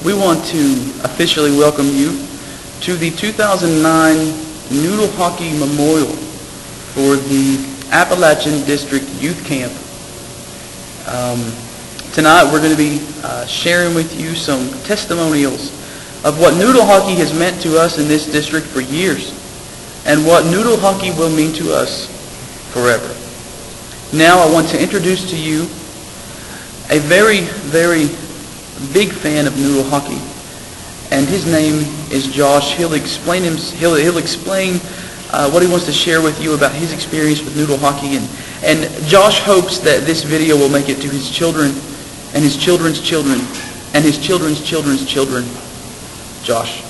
we want to officially welcome you to the 2009 Noodle Hockey Memorial for the Appalachian District Youth Camp. Tonight we're going to be sharing with you some testimonials of what Noodle Hockey has meant to us in this district for years and what Noodle Hockey will mean to us forever. Now I want to introduce to you a very, very big fan of Noodle Hockey, and his name is Josh. He'll explain what he wants to share with you about his experience with Noodle Hockey, and Josh hopes that this video will make it to his children and his children's children and his children's children's children. Josh.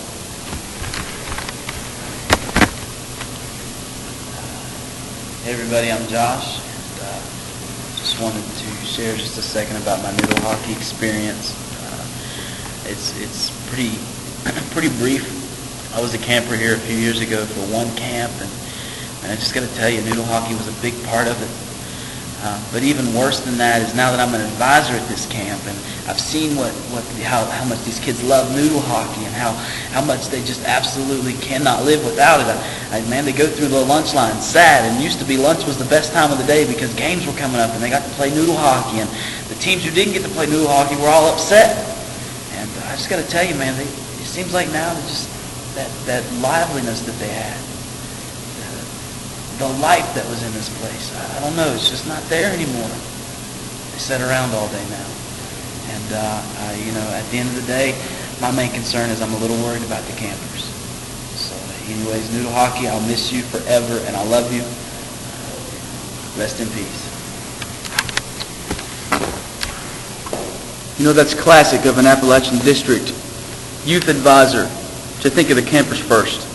Hey everybody, I'm Josh. Just wanted to share just a second about my Noodle Hockey experience. It's pretty brief. I was a camper here a few years ago for one camp, and I just got to tell you, Noodle Hockey was a big part of it. But even worse than that is now that I'm an advisor at this camp, and I've seen how much these kids love Noodle Hockey and how much they just absolutely cannot live without it. Man, they go through the lunch line sad, and used to be lunch was the best time of the day because games were coming up and they got to play Noodle Hockey, and the teams who didn't get to play Noodle Hockey were all upset. And I just got to tell you, man, it seems like now that just that liveliness that they had, the life that was in this place, I don't know, it's just not there anymore. They sit around all day now. And, at the end of the day, my main concern is I'm a little worried about the campers. So anyways, Noodle Hockey, I'll miss you forever, and I love you. Rest in peace. You know, that's classic of an Appalachian District youth advisor to think of the campers first.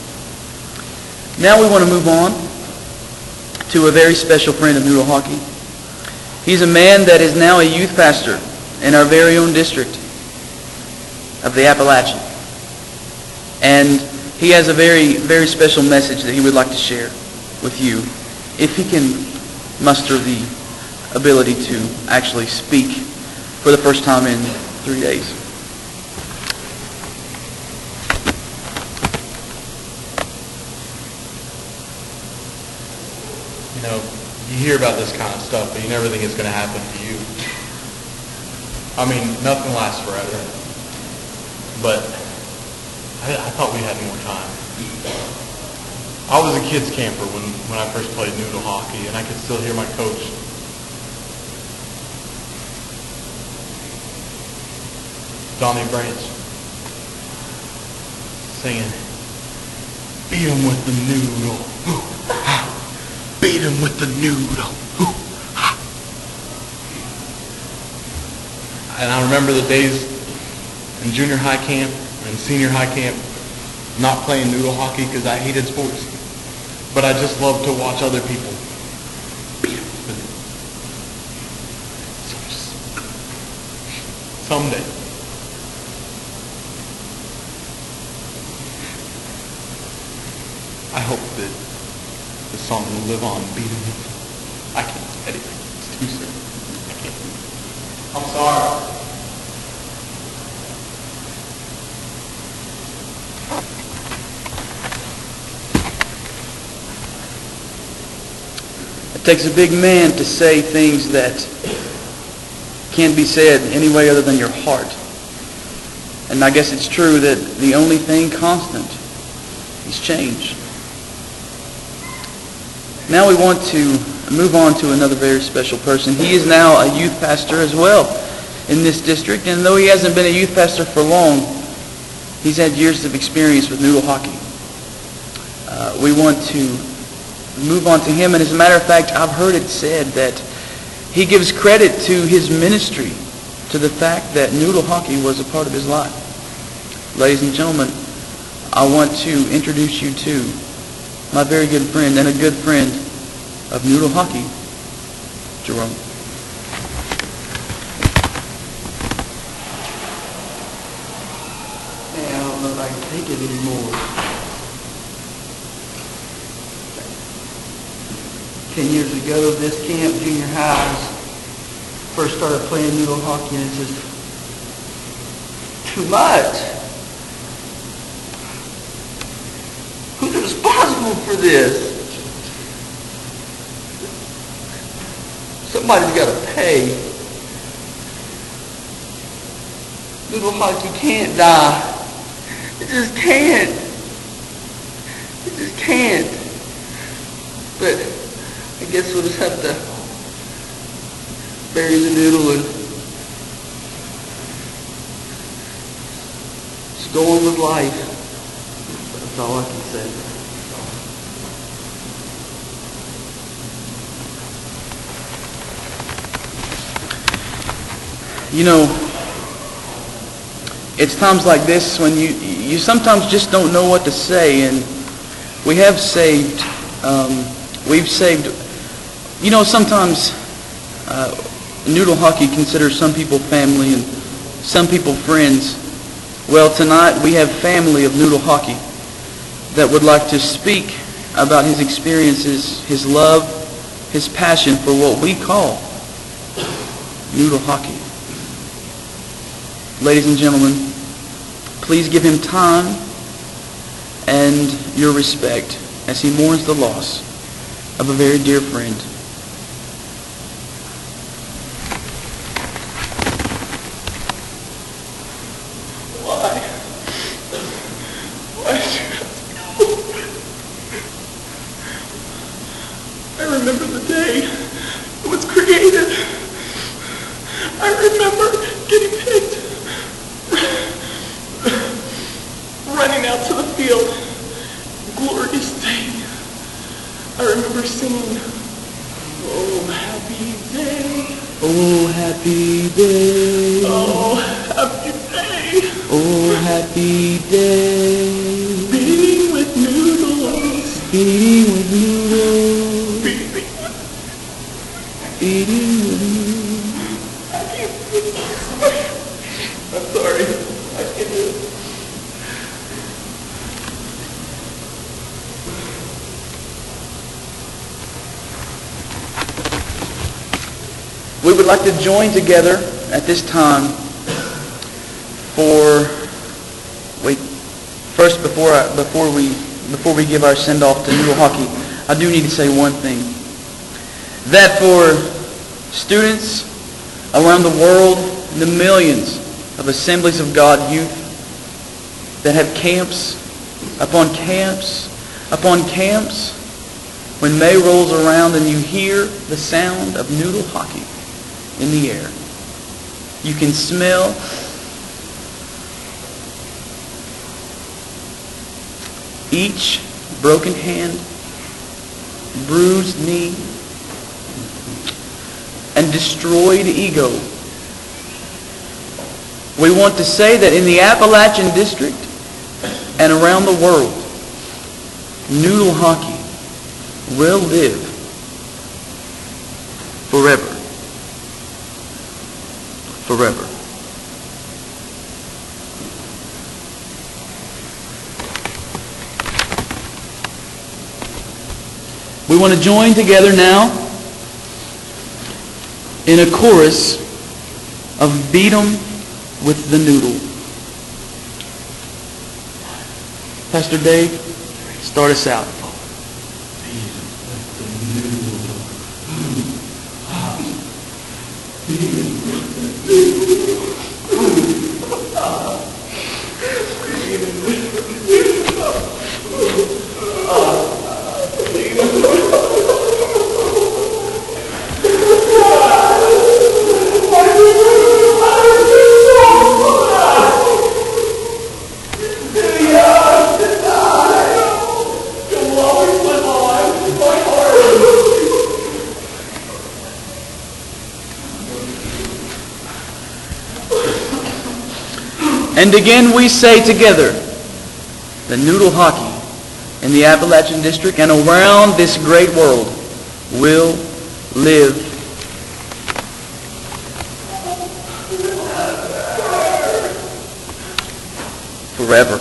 Now we want to move on to a very special friend of Noodle Hockey. He's a man that is now a youth pastor in our very own district of the Appalachian. And he has a very, very special message that he would like to share with you if he can muster the ability to actually speak for the first time in 3 days. You know, you hear about this kind of stuff, but you never think it's going to happen to you. I mean, nothing lasts forever. But I thought we had more time. I was a kids camper when I first played Noodle Hockey, and I could still hear my coach Donnie Branch singing, "Beat 'em with the noodle, beat 'em with the noodle." And I remember the days in junior high camp and senior high camp not playing Noodle Hockey because I hated sports, but I just loved to watch other people beat 'em with it. So someday I hope that the song will live on, beat 'em. I can't edit it. It's too soon. I can't. I'm sorry. It takes a big man to say things that can't be said any way other than your heart. And I guess it's true that the only thing constant is change. Now we want to move on to another very special person. He is now a youth pastor as well in this district, and though he hasn't been a youth pastor for long, he's had years of experience with Noodle Hockey. We want to move on to him, and as a matter of fact, I've heard it said that he gives credit to his ministry to the fact that Noodle Hockey was a part of his life. Ladies and gentlemen, I want to introduce you to my very good friend and a good friend of Noodle Hockey, Jerome. Man, I don't know if I can take it anymore. 10 years ago, this camp, junior highs, first started playing Noodle Hockey, and it's just too much. Who's responsible for this? Somebody's got to pay. Noodle Hockey can't die. It just can't. It just can't. But I guess we'll just have to bury the noodle and just go on with life. That's all I can say. You know, it's times like this when you sometimes just don't know what to say, and we've saved, you know, sometimes Noodle Hockey considers some people family and some people friends. Well, tonight we have family of Noodle Hockey that would like to speak about his experiences, his love, his passion for what we call Noodle Hockey. Ladies and gentlemen, please give him time and your respect as he mourns the loss of a very dear friend. Why? I remember the day it was created. I remember getting picked, running out to the field, glorious day. I remember singing, "Oh, happy day. Oh, happy day. Oh, happy day. Oh, happy day. Beating with noodles. Beating with noodles. Beating with Beating with noodles. I'm sorry. I can't do it. We would like to join together at this time for, first before we give our send-off to Noodle Hockey, I do need to say one thing. That for students around the world, the millions of Assemblies of God youth that have camps upon camps upon camps, when May rolls around and you hear the sound of Noodle Hockey in the air, you can smell each broken hand, bruised knee, and destroyed ego. We want to say that in the Appalachian District and around the world, Noodle Hockey will live forever. Forever. We want to join together now in a chorus of Beat 'em with the Noodle. Pastor Dave, start us out. And again we say together that Noodle Hockey in the Appalachian District and around this great world will live forever.